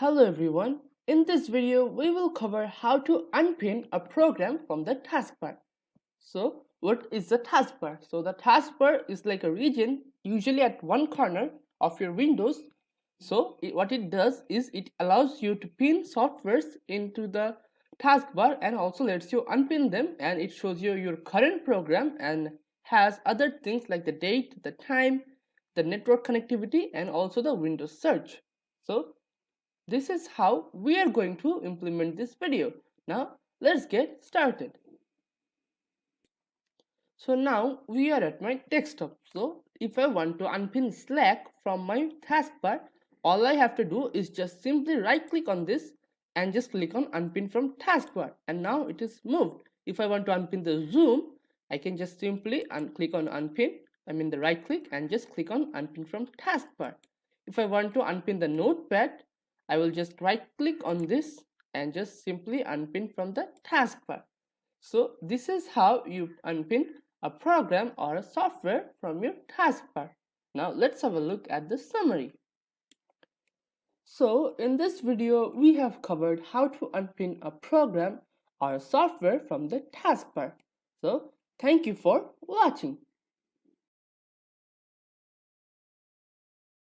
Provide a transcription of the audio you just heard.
Hello everyone. In this video, we will cover how to unpin a program from the taskbar. So, what is the taskbar? So, the taskbar is like a region usually at one corner of your Windows. So, what it does is it allows you to pin softwares into the taskbar and also lets you unpin them, and it shows you your current program and has other things like the date, the time, the network connectivity, and also the Windows search. So, this is how we are going to implement this video. Now let's get started. So now we are at my desktop. So if I want to unpin Slack from my taskbar, all I have to do is just simply right click on this and just click on unpin from taskbar, and now it is moved. If I want to unpin the Zoom, I can just simply click on unpin, the right click, and just click on unpin from taskbar. If I want to unpin the notepad, I will just right click on this and just simply unpin from the taskbar. So this is how you unpin a program or a software from your taskbar. Now let's have a look at the summary. So in this video, we have covered how to unpin a program or a software from the taskbar. So thank you for watching.